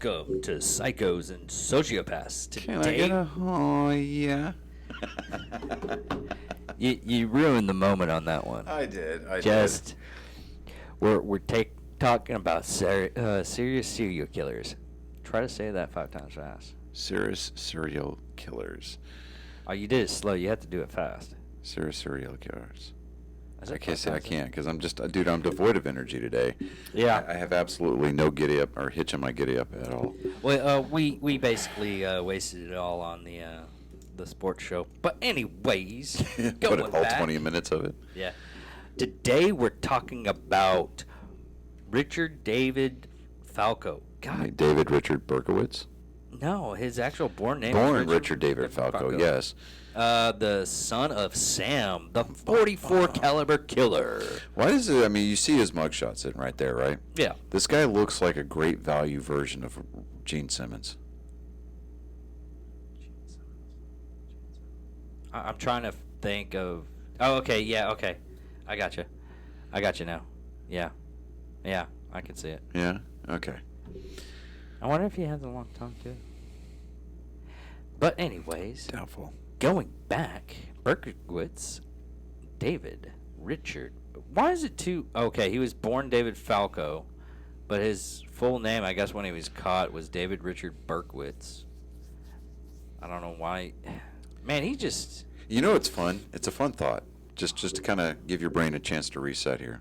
Welcome to Psychos and Sociopaths. Can I get a oh yeah? You ruined the moment on that one. I did. We're talking about serious serial killers. Try to say that 5 times fast. Serious serial killers. Oh, you did it slow. You have to do it fast. Serious serial killers. Is I it can't say I 5 times? can't because I'm just, dude. I'm devoid of energy today. Yeah. I have absolutely no giddy up or hitch on my giddy up at all. Well, we basically wasted it all on the sports show. But anyways, going Put all back, 20 minutes of it. Yeah. Today we're talking about Richard David Falco. I mean, God, David Richard Berkowitz. no, his actual born name. Born is Richard David Falco. Yes. The son of Sam, the 44 caliber killer. Why does it? I mean, you see his mugshot sitting right there, right? Yeah. This guy looks like a great value version of Gene Simmons. I'm trying to think of. Oh, okay. Yeah. Okay. I got you. I got you now. Yeah. Yeah. I can see it. Yeah. Okay. I wonder if he has a long tongue too. But anyways, Doubtful. going back, Berkowitz, David Richard. Why is it two? Okay, he was born David Falco, but his full name, I guess, when he was caught, was David Richard Berkowitz. I don't know why. Man, he just. You know, it's fun. It's a fun thought. Just to kind of give your brain a chance to reset here.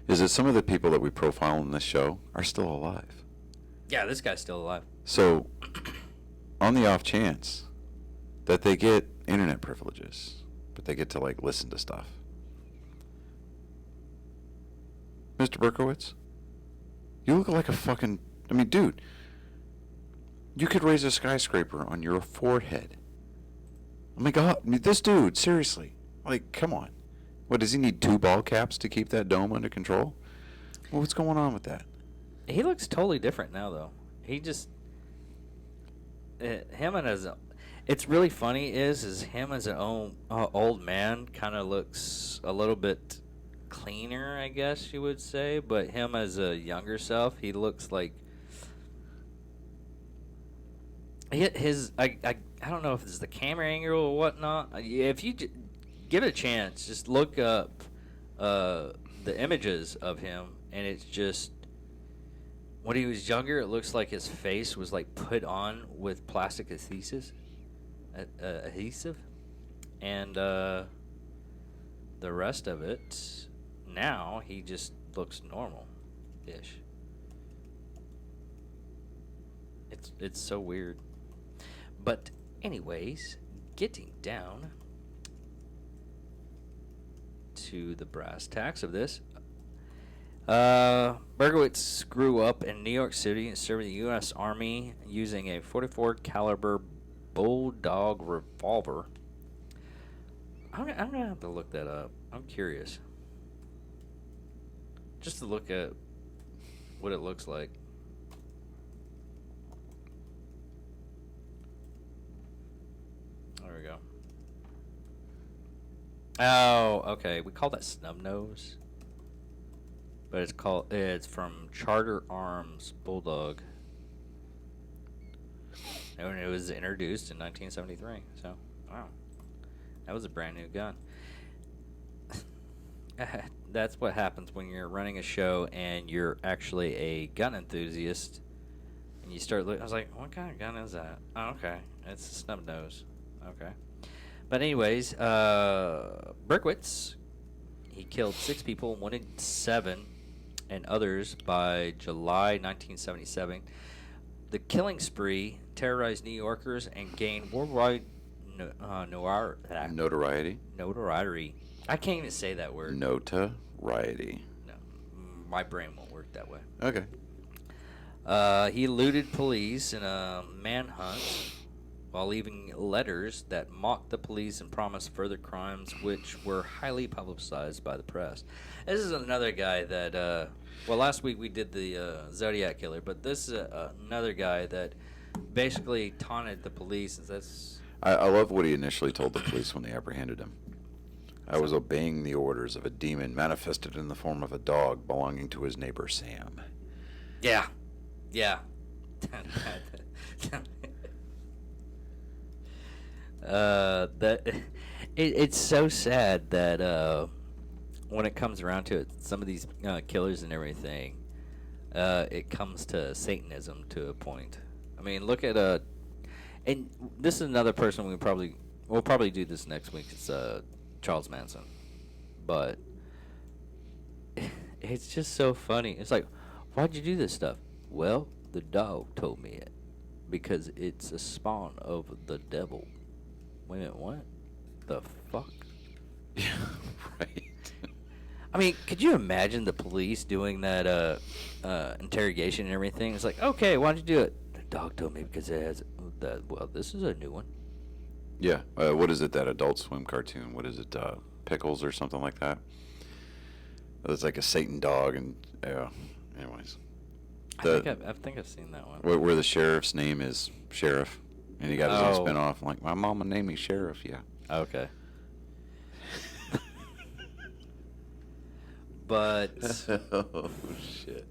Is that some of the people that we profile in this show are still alive? Yeah, this guy's still alive. So, on the off chance that they get internet privileges, but they get to like listen to stuff, Mr. Berkowitz, you look like a fucking. I mean, dude, you could raise a skyscraper on your forehead. Oh my God, I mean, this dude, seriously, like, come on. What, does he need 2 ball caps to keep that dome under control? Well, what's going on with that? He looks totally different now, though. He just. Him and his. It's really funny is him as an old man kind of looks a little bit cleaner, I guess you would say. But him as a younger self, he looks like. I don't know if it's the camera angle or whatnot. If you give it a chance, just look up the images of him, and it's just when he was younger, it looks like his face was like put on with plastic adhesive, and the rest of it now he just looks normal-ish. It's so weird. But anyways, getting down to the brass tacks of this, Berkowitz grew up in New York City and served in the U.S. Army using a 44 caliber Bulldog revolver. I'm gonna have to look that up. I'm curious, just to look at what it looks like. There we go. Oh, okay. We call that snub nose, but it's from Charter Arms Bulldog, and it was introduced in 1973. So, wow, that was a brand new gun. That's what happens when you're running a show and you're actually a gun enthusiast, and you start looking. I was like, what kind of gun is that? Oh, okay, it's a snub nose. Okay. But anyways, Berkowitz, he killed 6 people, wounded 7, and others by July 1977. The killing spree terrorized New Yorkers and gained worldwide Notoriety. notoriety. I can't even say that word. Notoriety. No, my brain won't work that way. Okay. He eluded police in a manhunt while leaving letters that mocked the police and promised further crimes, which were highly publicized by the press. This is another guy that, well, last week we did the Zodiac Killer, but this is another guy that basically taunted the police. And that's. I love what he initially told the police when they apprehended him. I was obeying the orders of a demon manifested in the form of a dog belonging to his neighbor Sam. Yeah. Yeah. It's so sad that when it comes around to it, some of these killers and everything, it comes to Satanism to a point. I mean, look at and this is another person we'll probably do this next week. It's Charles Manson, but it's just so funny. It's like, why'd you do this stuff? Well, the dog told me it because it's a spawn of the devil. Wait a minute, what? The fuck? Yeah, right. I mean, could you imagine the police doing that interrogation and everything? It's like, okay, why'd you do it? The dog told me because it has that. Well, this is a new one. Yeah. What is it? That Adult Swim cartoon? What is it? Pickles or something like that? It's like a Satan dog, and anyways. I think I've seen that one. Where the sheriff's name is Sheriff, and he got his own spinoff. Like, my mama named me Sheriff. Yeah. Okay. But oh shit.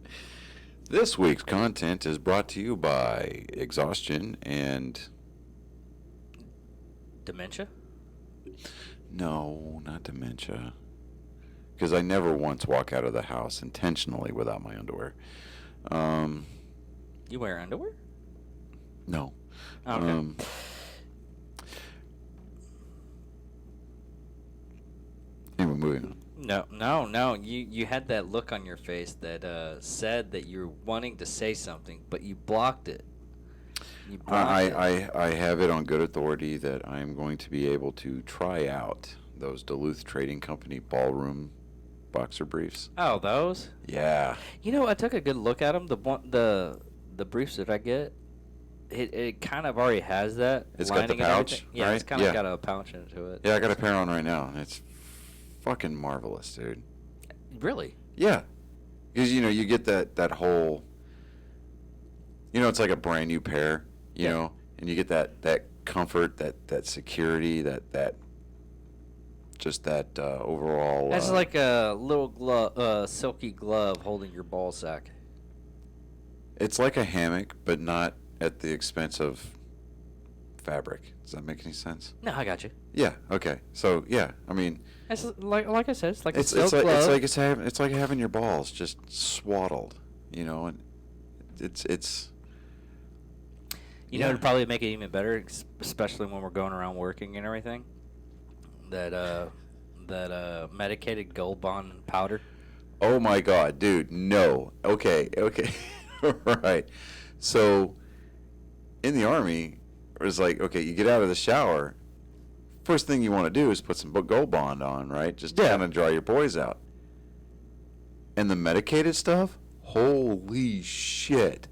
This week's content is brought to you by exhaustion and dementia? No, not dementia. Because I never once walk out of the house intentionally without my underwear. You wear underwear? No. Okay. Anyway, moving on. No. You had that look on your face that said that you're wanting to say something, but you blocked it. I have it on good authority that I am going to be able to try out those Duluth Trading Company ballroom boxer briefs. Oh, those? Yeah. You know, I took a good look at them. The briefs that I get, it kind of already has that. It's got the pouch, yeah, right? it's kind of got a pouch into it. Yeah, I got a pair on right now, and it's fucking marvelous, dude. Really? Yeah. Because, you get that whole, it's like a brand new pair, you know, and you get that comfort, that security, that just that overall. It's like a little glove, silky glove holding your ball sack. It's like a hammock, but not at the expense of fabric. Does that make any sense? No, I got you. Yeah. Okay. So yeah, I mean, it's like I said, it's like a it's silk like glove. it's like having your balls just swaddled, and it's. You know, it'd probably make it even better, especially when we're going around working and everything. That medicated Gold Bond powder. Oh my God, dude! No. Okay. Right. So, in the Army, it was like, okay, you get out of the shower. First thing you want to do is put some Gold Bond on, right? Just to kind of dry your boys out. And the medicated stuff, holy shit!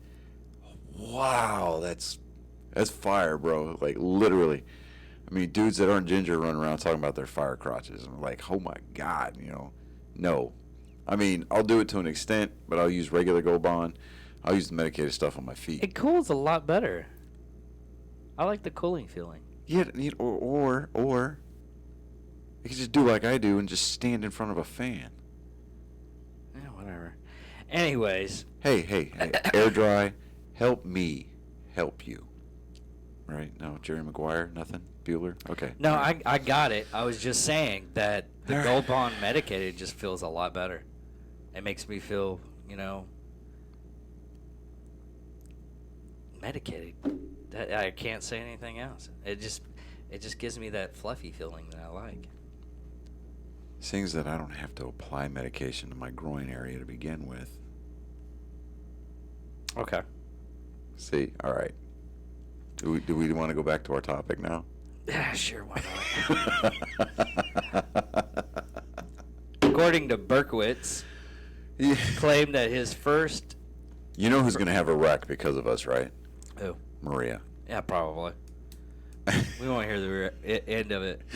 Wow, that's fire, bro. Like literally. I mean, dudes that aren't ginger run around talking about their fire crotches. I'm like, oh my God, no. I mean, I'll do it to an extent, but I'll use regular Gold Bond. I'll use the medicated stuff on my feet. It cools a lot better. I like the cooling feeling. Yeah, or you can just do like I do and just stand in front of a fan. Yeah, whatever. Anyways. Hey, air dry, help me help you. Right? No, Jerry Maguire, nothing? Bueller? Okay. No, I got it. I was just saying that the Gold Bond medicated just feels a lot better. It makes me feel, medicated. I can't say anything else. It just gives me that fluffy feeling that I like. Seems that I don't have to apply medication to my groin area to begin with. Okay. See, all right. Do we want to go back to our topic now? Yeah, sure, why not? According to Berkowitz, claimed that his first... You know who's going to have a wreck because of us, right? Who? Maria. Yeah, probably. We won't hear the end of it. At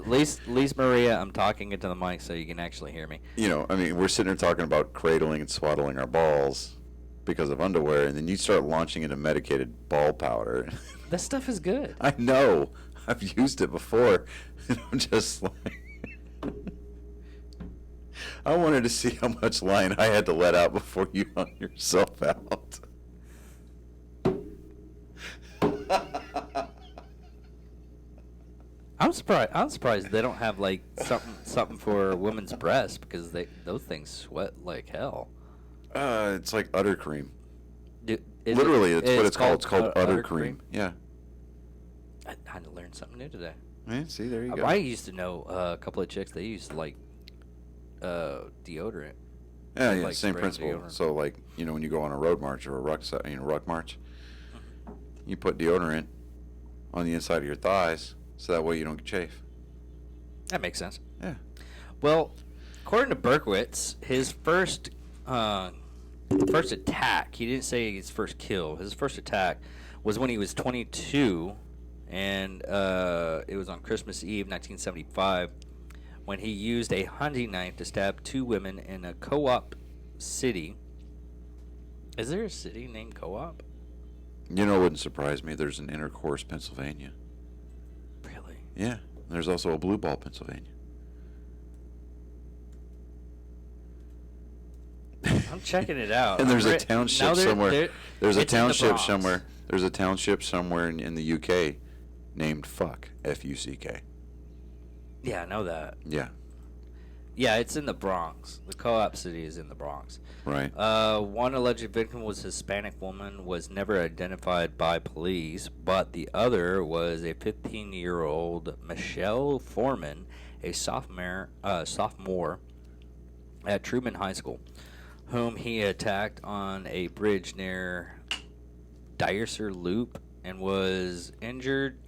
least, Maria, I'm talking into the mic so you can actually hear me. We're sitting here talking about cradling and swaddling our balls because of underwear, and then you start launching into medicated ball powder. That stuff is good. I know. I've used it before. And I'm just like... I wanted to see how much line I had to let out before you hung yourself out. I'm surprised. I'm surprised they don't have like something for women's breasts because those things sweat like hell. It's like udder cream. Literally, It's what it's called. It's called udder cream. Yeah. I had to learn something new today. Yeah, see, there you go. I used to know a couple of chicks. They used like deodorant. Yeah, like same spray principle. deodorant. So, like, when you go on a road march or a ruck march, you put deodorant on the inside of your thighs, so that way you don't get chafe. That makes sense. Yeah. Well, according to Berkowitz, his first attack, he didn't say his first kill. His first attack was when he was 22, and it was on Christmas Eve, 1975, when he used a hunting knife to stab two women in a co-op city. Is there a city named Co-op? It wouldn't surprise me. There's an Intercourse, Pennsylvania. Really? Yeah. There's also a Blue Ball, Pennsylvania. I'm checking it out. And there's a township somewhere. There's a township the somewhere. There's a township somewhere in the UK named Fuck, F-U-C-K. Yeah, I know that. Yeah. Yeah, it's in the Bronx. The co-op city is in the Bronx. Right. One alleged victim was a Hispanic woman, was never identified by police, but the other was a 15-year-old Michelle Foreman, a sophomore at Truman High School, whom he attacked on a bridge near Dyersor Loop and was injured,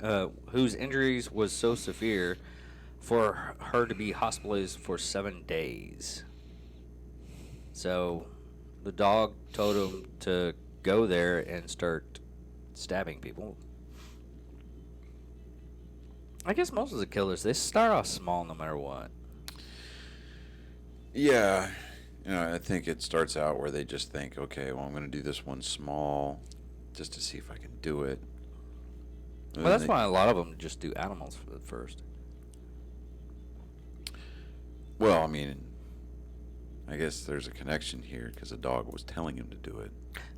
whose injuries was so severe for her to be hospitalized for 7 days. So the dog told him to go there and start stabbing people. I guess most of the killers, they start off small no matter what. Yeah. I think it starts out where they just think, okay, well, I'm going to do this one small just to see if I can do it. Well, that's why a lot of them just do animals at first. Well, I mean, I guess there's a connection here because the dog was telling him to do it.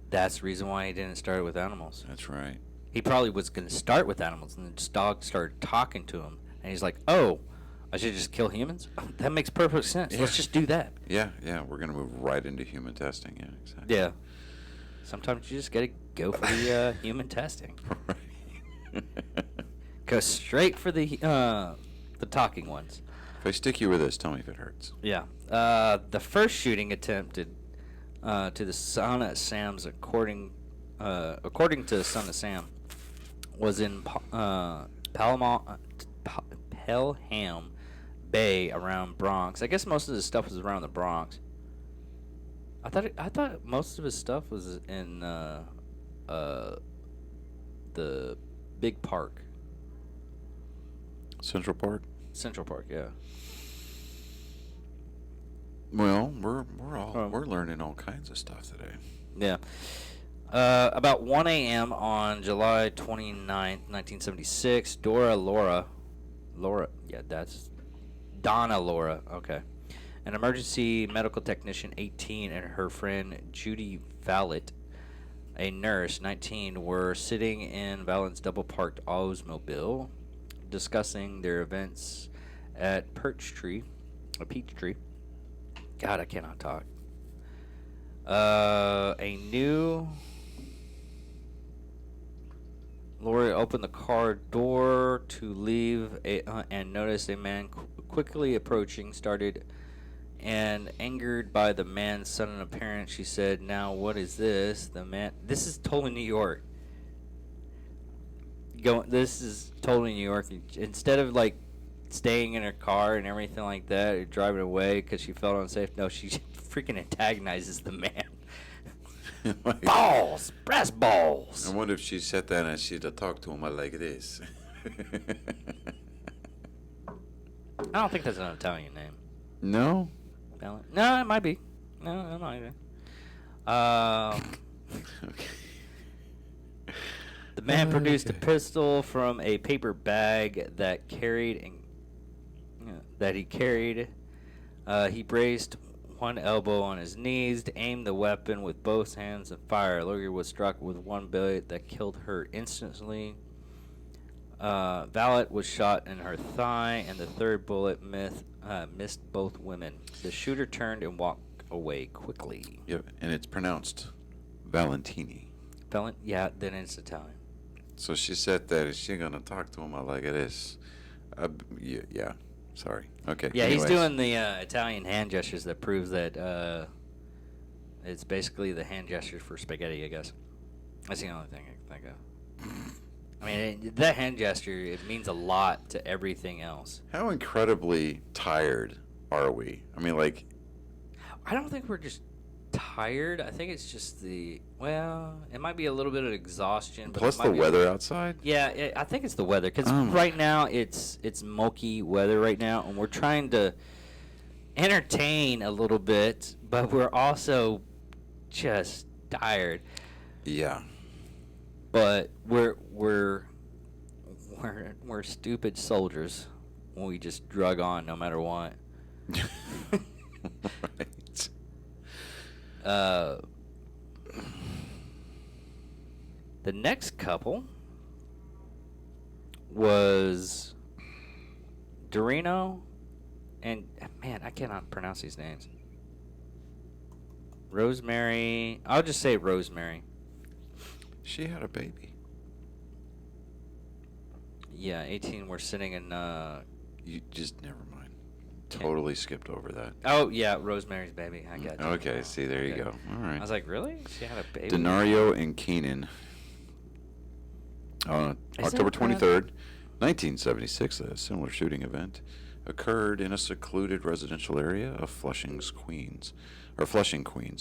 That's the reason why he didn't start with animals. That's right. He probably was going to start with animals, and the dog started talking to him, and he's like, oh, I should just kill humans? That makes perfect sense. Yeah. Let's just do that. Yeah, we're going to move right into human testing. Yeah, exactly. Yeah. Sometimes you just got to go for the human testing. Right. Go straight for the talking ones. If I stick you with this, tell me if it hurts. Yeah. The first shooting attempted to the Son of Sam's, according to the Son of Sam, was in Pelham Bay around Bronx. I guess most of his stuff was around the Bronx. I thought most of his stuff was in the big park. Central Park? Central Park, yeah. Well, we're learning all kinds of stuff today. Yeah. About 1 a.m. on July 29th, 1976, Donna Laura, okay, an emergency medical technician, 18, and her friend Judy Vallet, a nurse, 19, were sitting in Vallet's double-parked Oldsmobile, discussing their events at Peachtree. God, I cannot talk. Lori opened the car door to leave and noticed a man quickly approaching, and angered by the man's sudden appearance, she said, "Now what is this?" This is totally New York. This is totally New York. Instead of like staying in her car and everything like that, or driving away because she felt unsafe, no, she freaking antagonizes the man. Balls! Brass balls! I wonder if she sat down and she'd have talked to him like this. I don't think that's an Italian name. No? No, it might be. No, it might be. Okay. The man produced a pistol from a paper bag that he carried. He braced one elbow on his knees, to aim the weapon with both hands and fire. Logie was struck with one bullet that killed her instantly. Valet was shot in her thigh, and the third bullet missed both women. The shooter turned and walked away quickly. Yep, and it's pronounced Valentini. Yeah, then it's Italian. So she said that she gonna talk to him like it is. Yeah. Sorry. Okay. Yeah, anyways. he's doing the Italian hand gestures that proves that it's basically the hand gestures for spaghetti, I guess. That's the only thing I can think of. I mean, that hand gesture, it means a lot to everything else. How incredibly tired are we? I mean, like... I don't think we're just tired. I think it's just it might be a little bit of exhaustion. But plus the weather outside? Yeah, I think it's the weather. Because right now, it's smoky weather right now, and we're trying to entertain a little bit, but we're also just tired. Yeah. But we're stupid soldiers when we just drug on no matter what. Right. The next couple was Dorino and man, I cannot pronounce these names. Rosemary. I'll just say Rosemary. She had a baby. Yeah, 18 were sitting in... You just, never mind. Totally skipped over that. Oh, yeah, Rosemary's Baby. I got you. Okay, see, there you go. All right. I was like, really? She had a baby? Denario and Keenan. October 23rd, 1976, a similar shooting event occurred in a secluded residential area of Flushing, Queens,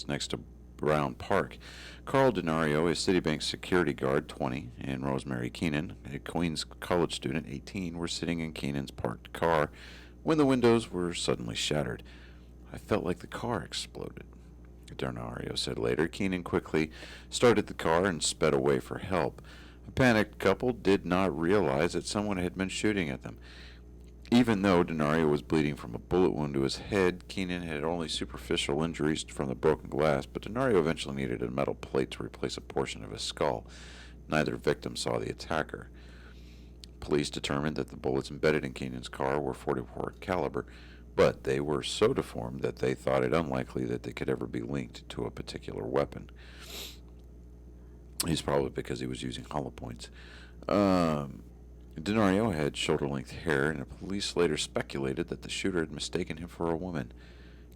next to Brown Park. Carl Denario, a Citibank security guard, 20, and Rosemary Keenan, a Queens college student, 18, were sitting in Keenan's parked car when the windows were suddenly shattered. I felt like the car exploded, Denario said later. Keenan quickly started the car and sped away for help. A panicked couple did not realize that someone had been shooting at them. Even though Denario was bleeding from a bullet wound to his head, Keenan had only superficial injuries from the broken glass, but Denario eventually needed a metal plate to replace a portion of his skull. Neither victim saw the attacker. Police determined that the bullets embedded in Keenan's car were .44 caliber, but they were so deformed that they thought it unlikely that they could ever be linked to a particular weapon. He's probably because he was using hollow points. Denario had shoulder-length hair, and the police later speculated that the shooter had mistaken him for a woman.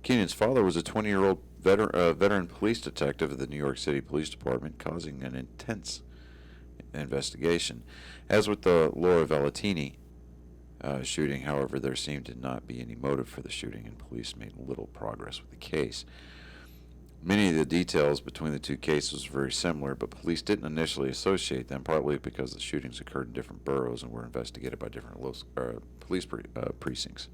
Keenan's father was a 20-year-old veteran police detective of the New York City Police Department, causing an intense investigation. As with the Laura Valentini shooting, however, there seemed to not be any motive for the shooting, and police made little progress with the case. Many of the details between the two cases were very similar, but police didn't initially associate them, partly because the shootings occurred in different boroughs and were investigated by different police precincts.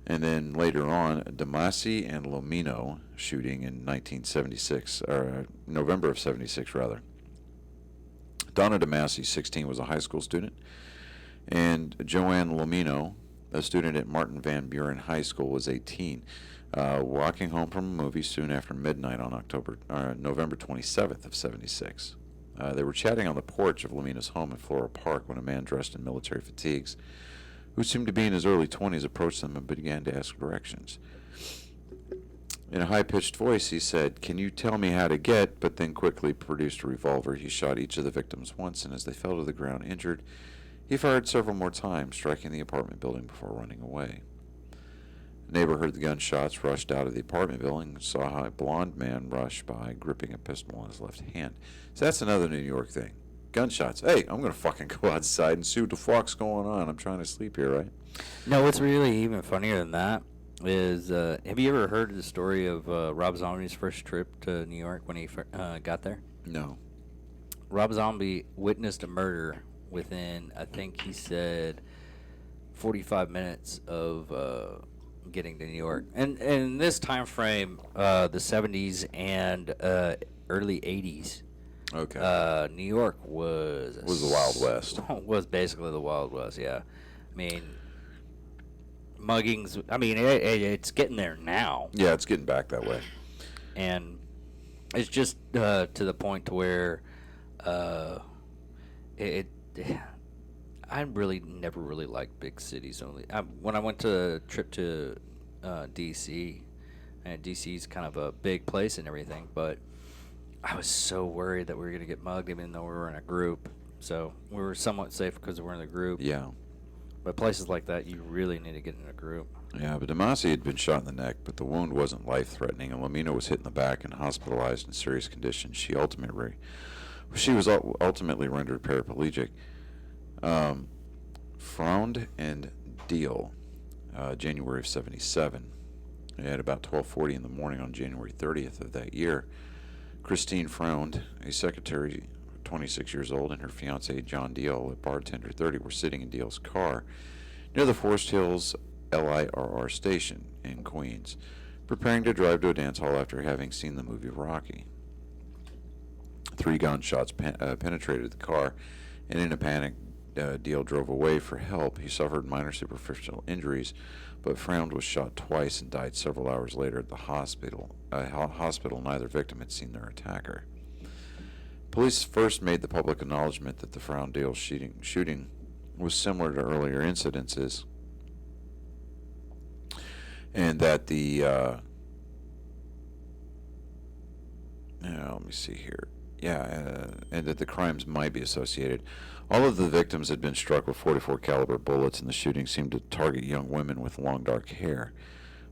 And then later on, Demacia and Lomino shooting in 1976, or November of 76 rather. Donna Demacia, 16, was a high school student, and Joanne Lomino, a student at Martin Van Buren High School, was 18. Walking home from a movie soon after midnight on November 27th of 76. They were chatting on the porch of Lomino's home in Floral Park when a man dressed in military fatigues, who seemed to be in his early 20s, approached them and began to ask directions. In a high-pitched voice, he said, "Can you tell me how to get?" but then quickly produced a revolver. He shot each of the victims once, and as they fell to the ground injured, he fired several more times, striking the apartment building before running away. A neighbor heard the gunshots, rushed out of the apartment building, and saw a blond man rush by, gripping a pistol in his left hand. So that's another New York thing. Gunshots. Hey, I'm going to fucking go outside and see what the fuck's going on. I'm trying to sleep here, right? No, what's really even funnier than that is, have you ever heard the story of Rob Zombie's first trip to New York when he got there? No. Rob Zombie witnessed a murder within, I think he said, 45 minutes of getting to New York. And in this time frame, the 70s and early 80s, Okay. New York was the Wild West. Was basically the Wild West, yeah. I mean, muggings. I mean, it's getting there now, Yeah, it's getting back that way. and it's just to the point to where it. I really never really liked big cities. When I went to a trip to D.C., and D.C.'s kind of a big place and everything, but I was so worried that we were going to get mugged, even though we were in a group. So we were somewhat safe because we were in the group. Yeah. But places like that, you really need to get in a group. Yeah, but Demacia had been shot in the neck, but the wound wasn't life-threatening, and Lomino was hit in the back and hospitalized in serious condition. She was ultimately rendered paraplegic. Fround and Deal, January of 1977. At about 12:40 in the morning on January 30th of that year, Christine Fround, a secretary, 26 years old, and her fiancé, John Deal, a bartender, 30, were sitting in Deal's car near the Forest Hills LIRR station in Queens, preparing to drive to a dance hall after having seen the movie Rocky. 3 gunshots penetrated the car, and in a panic, Deal drove away for help. He suffered minor superficial injuries, but Fround was shot twice and died several hours later at the hospital. Neither victim had seen their attacker. Police first made the public acknowledgement that the Fround Deal shooting was similar to earlier incidences, and that let me see here. And that the crimes might be associated. All of the victims had been struck with .44 caliber bullets, and the shooting seemed to target young women with long dark hair.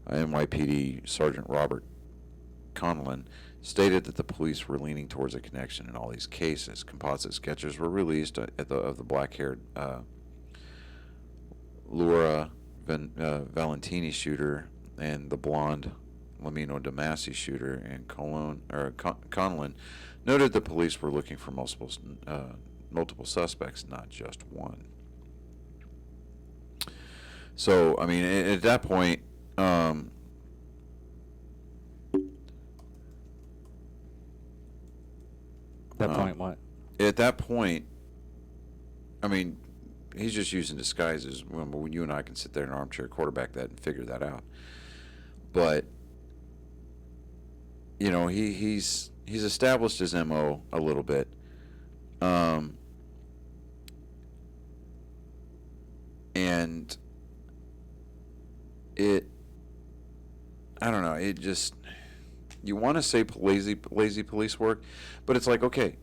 NYPD Sergeant Robert Conlon stated that the police were leaning towards a connection in all these cases. Composite sketches were released of the black-haired Laura Valentini shooter and the blonde Lomino Demacia shooter, and Conlon noted the police were looking for multiple suspects, not just one. So, I mean, at that point, What? At that point, I mean, he's just using disguises. When you and I can sit there in an armchair quarterback that and figure that out. But, you know, he's established his MO a little bit. And I don't know, it just, you want to say lazy police work, but it's like, okay,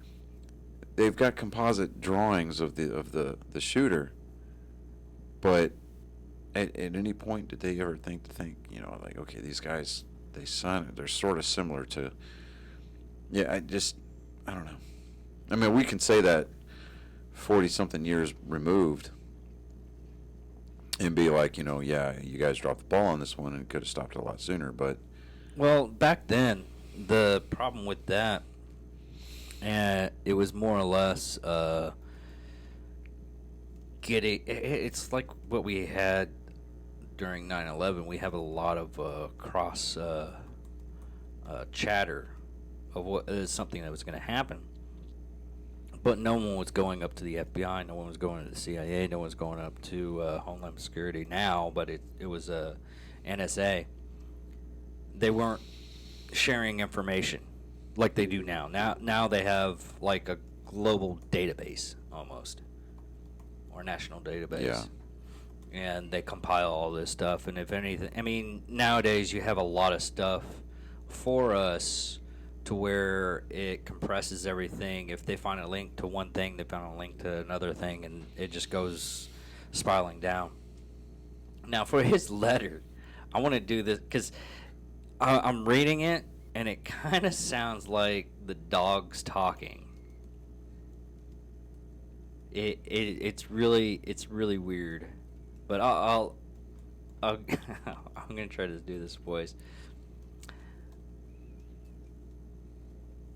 they've got composite drawings of the shooter, but at any point did they ever think, you know, like, okay, these guys, they're sort of similar to, I don't know. I mean, we can say that 40-something years removed and be like, you know, yeah, you guys dropped the ball on this one and could have stopped it a lot sooner, but... Well, back then, the problem with that, it was more or less it's like what we had during 9/11. We have a lot of cross chatter of what is something that was going to happen. But no one was going up to the FBI, no one was going to the CIA, no one was going up to Homeland Security now, but it was NSA. They weren't sharing information like they do now. Now they have like a global database almost, or national database. Yeah. And they compile all this stuff, and if anything, I mean, nowadays you have a lot of stuff for us to where it compresses everything. If they find a link to one thing, they found a link to another thing, and it just goes spiraling down. Now, for his letter, I want to do this because I'm reading it, and it kind of sounds like the dogs talking. It's really weird, but I'll I'm gonna try to do this voice.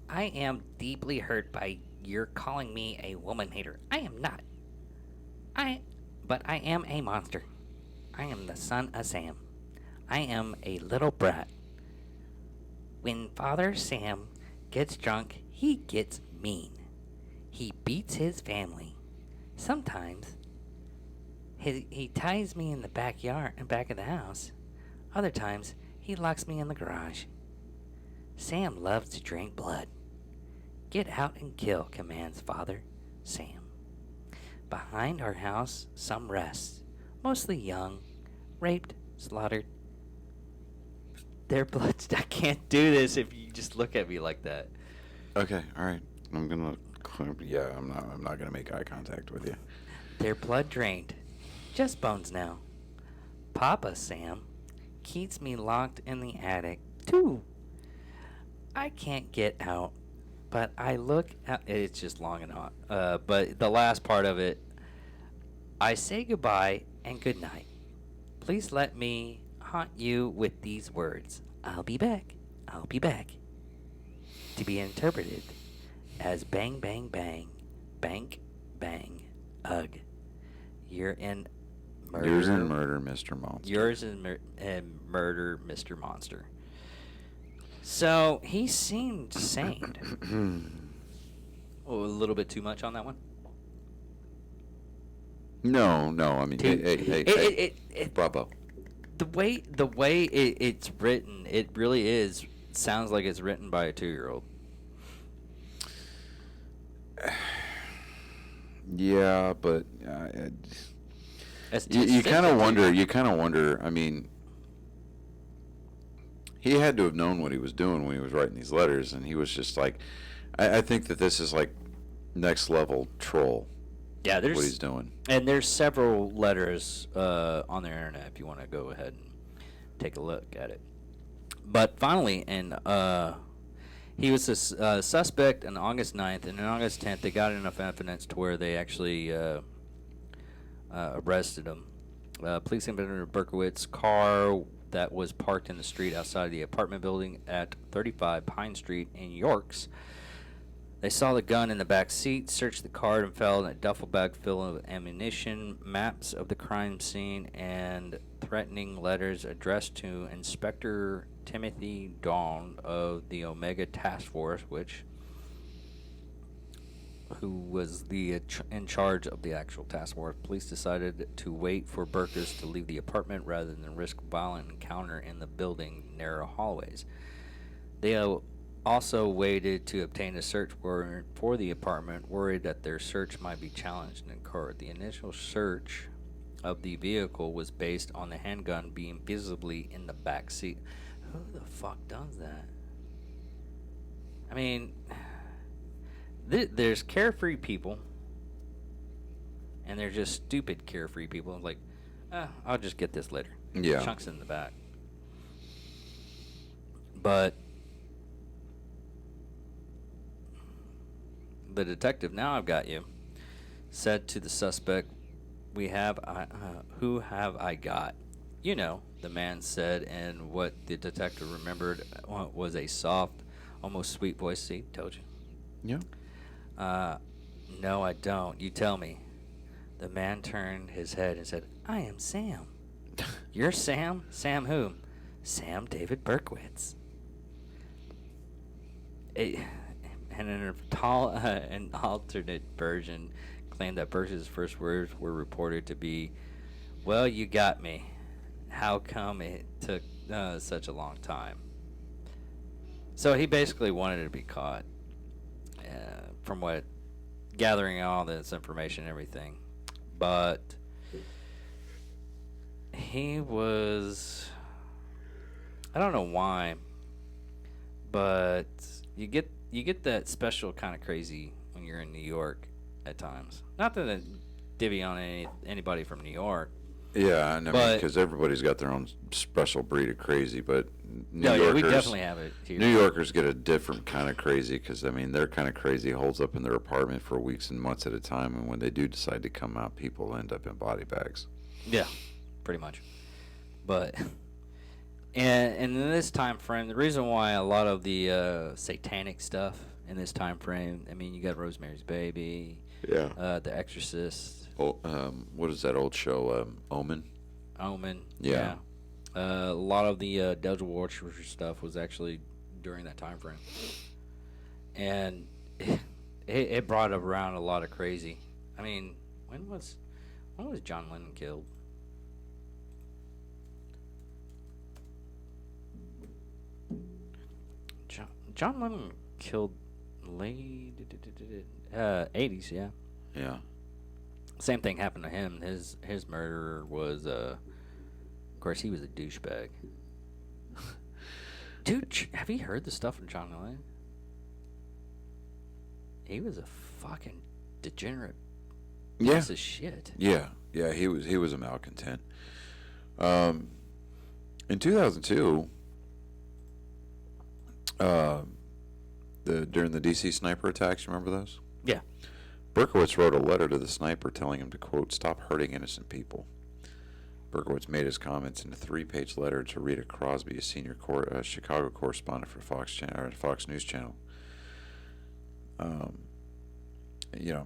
I am deeply hurt by your calling me a woman hater. I am not. But I am a monster. I am the son of Sam. I am a little brat. When Father Sam gets drunk, he gets mean. He beats his family. Sometimes He ties me in the backyard and back of the house. Other times, he locks me in the garage. Sam loves to drink blood. Get out and kill, commands Father Sam. Behind our house, some rests, mostly young, raped, slaughtered. Their blood. I can't do this if you just look at me like that. Okay, all right. I'm gonna. Yeah, I'm not gonna make eye contact with you. Their blood drained. Just bones now. Papa Sam keeps me locked in the attic, too. I can't get out, but I look out. It's just long and hot. But the last part of it, I say goodbye and good night. Please let me haunt you with these words. I'll be back. I'll be back. To be interpreted as bang, bang, bang, bank, bang, ugh. You're in murder. Yours in murder, Mr. Monster. Yours in murder, Mr. Monster. So he seemed sane. A little bit too much on that one. No. I mean, hey, bravo. The way it's written, it really sounds like it's written by a 2-year-old. Yeah, but you kind of wonder. You kind of wonder. I mean, he had to have known what he was doing when he was writing these letters, and he was just like, I think that this is like next level troll. Yeah, there's what he's doing, and there's several letters on the internet if you want to go ahead and take a look at it. But finally, he was a suspect on August 9th, and on August 10th, they got enough evidence to where they actually arrested him. Police investigated Berkowitz's car that was parked in the street outside the apartment building at 35 Pine Street in Yorks. They saw the gun in the back seat, searched the car, and found a duffel bag filled with ammunition, maps of the crime scene, and threatening letters addressed to Inspector Timothy Dawn of the Omega Task Force, who was in charge of the actual task force. Police decided to wait for Burkers to leave the apartment rather than risk a violent encounter in the building's narrow hallways. They also waited to obtain a search warrant for the apartment, worried that their search might be challenged in court. The initial search of the vehicle was based on the handgun being visibly in the back seat. Who the fuck does that? I mean, there's carefree people, and they're just stupid carefree people. Like, I'll just get this later. Yeah. Chunks in the back. But the detective, now I've got you, said to the suspect, who have I got? You know, the man said, and what the detective remembered was a soft, almost sweet voice. See, told you. Yeah. No, I don't. You tell me. The man turned his head and said, I am Sam. You're Sam? Sam whom? Sam David Berkowitz. And an alternate version claimed that Burke's first words were reported to be, well, you got me. How come it took such a long time? So he basically wanted to be caught, from what, gathering all this information and everything. But he was, I don't know why, but you get that special kind of crazy when you're in New York at times. Not that I divvy on anybody from New York. Yeah, and I mean, because everybody's got their own special breed of crazy, but we definitely have it here. New Yorkers get a different kind of crazy because, I mean, their kind of crazy holds up in their apartment for weeks and months at a time, and when they do decide to come out, people end up in body bags. Yeah, pretty much. But and in this time frame, the reason why a lot of the satanic stuff in this time frame, I mean, you got Rosemary's Baby, The Exorcist. Oh, what is that old show? Omen. Omen. Yeah. A lot of the Devil Worshiper stuff was actually during that time frame, and it brought around a lot of crazy. I mean, when was When was John Lennon killed? John Lennon killed late 80s, yeah. Yeah. Same thing happened to him. His murderer was, of course, he was a douchebag. Dude, have you heard the stuff from John Lennon? He was a fucking degenerate piece of shit. Yeah. Yeah, he was a malcontent. In 2002, during the DC sniper attacks, you remember those? Yeah. Berkowitz wrote a letter to the sniper telling him to, quote, stop hurting innocent people. Berkowitz made his comments in a 3-page letter to Rita Crosby, a senior Chicago correspondent for Fox News Channel.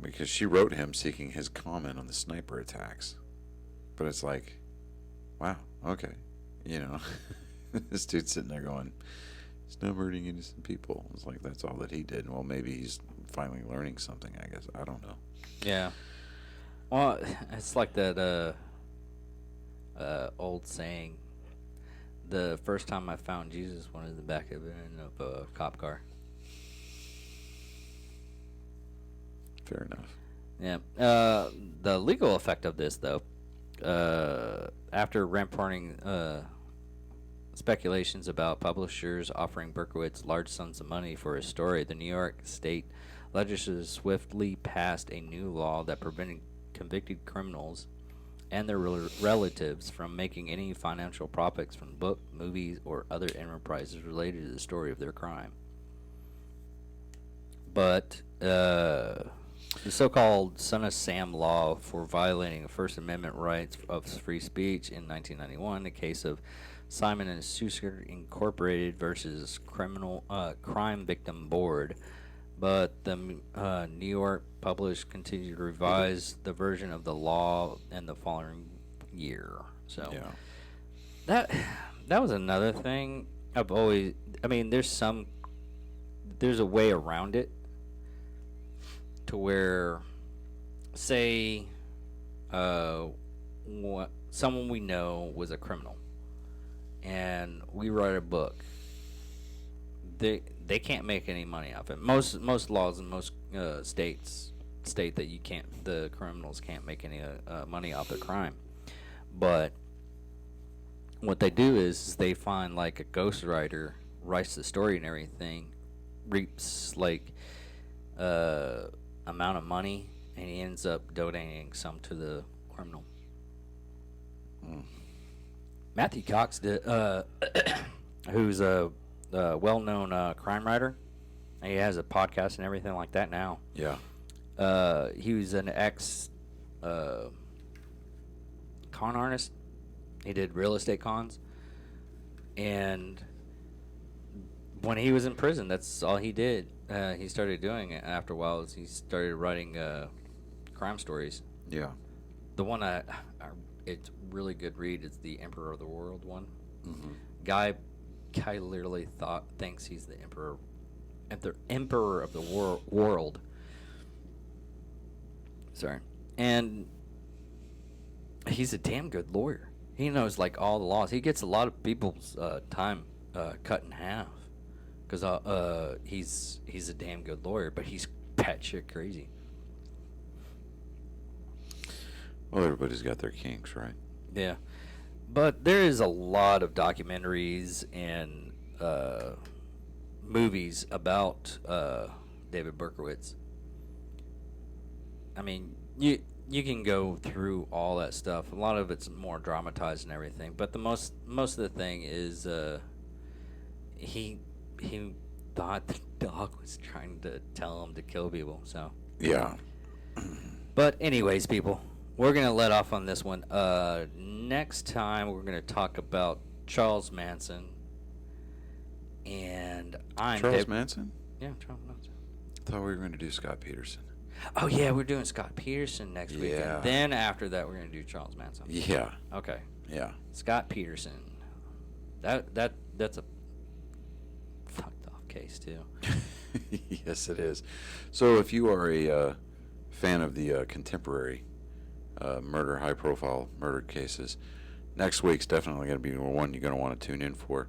Because she wrote him seeking his comment on the sniper attacks. But it's like, wow, okay. This dude's sitting there going, stop hurting innocent people. It's like, that's all that he did. Well, maybe he's finally learning something, I guess. I don't know. Yeah. Well, it's like that old saying, the first time I found Jesus went in the back of a cop car. Fair enough. Yeah. The legal effect of this, though, after ramparting speculations about publishers offering Berkowitz large sums of money for his story, the New York State legislature swiftly passed a new law that prevented convicted criminals and their relatives from making any financial profits from book, movies, or other enterprises related to the story of their crime. But the so-called Son of Sam law for violating First Amendment rights of free speech in 1991, the case of Simon and Schuster Incorporated versus Crime Victim Board. But the New York published continued to revise the version of the law in the following year. So yeah. that was another thing. There's a way around it to where, say, someone we know was a criminal, and we write a book. They can't make any money off it. Most laws in most states state that the criminals can't make any money off their crime. But what they do is they find like a ghostwriter, writes the story and everything, reaps like amount of money, and he ends up donating some to the criminal. Matthew Cox did, who's a well-known crime writer. He has a podcast and everything like that now. Yeah. He was an ex con artist. He did real estate cons, and when he was in prison, that's all he did. He started doing it after a while. He started writing crime stories. Yeah. The one it's really good read is the Emperor of the World one. Mm-hmm. Guy literally thinks he's the emperor of the world. Sorry. And he's a damn good lawyer. He knows like all the laws. He gets a lot of people's time cut in half because he's a damn good lawyer, but he's batshit crazy. Well, everybody's got their kinks, right? Yeah. But there is a lot of documentaries and movies about David Berkowitz. I mean, you can go through all that stuff. A lot of it's more dramatized and everything, but the most of the thing is he thought the dog was trying to tell him to kill people. So yeah. But anyways, people, we're gonna let off on this one. Next time we're gonna talk about Charles Manson, and Charles Manson? Yeah, Charles Manson. I thought we were going to do Scott Peterson. Oh yeah, we're doing Scott Peterson next week, Yeah. and then after that we're gonna do Charles Manson. Yeah. Okay. Yeah. Scott Peterson. That's a fucked off case too. Yes, it is. So if you are a fan of the contemporary murder, high-profile murder cases. Next week's definitely going to be one you're going to want to tune in for.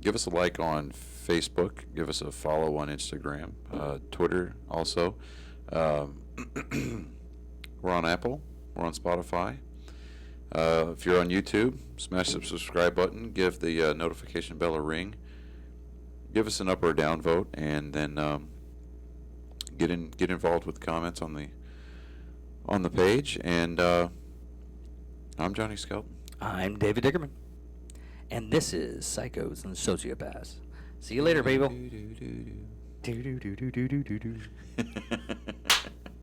Give us a like on Facebook. Give us a follow on Instagram, Twitter also. We're on Apple. We're on Spotify. If you're on YouTube, smash the subscribe button. Give the notification bell a ring. Give us an up or down vote, and then get involved with comments on the page. And I'm Johnny Skelton. I'm David Dickerman. And this is Psychos and Sociopaths. See you later, people.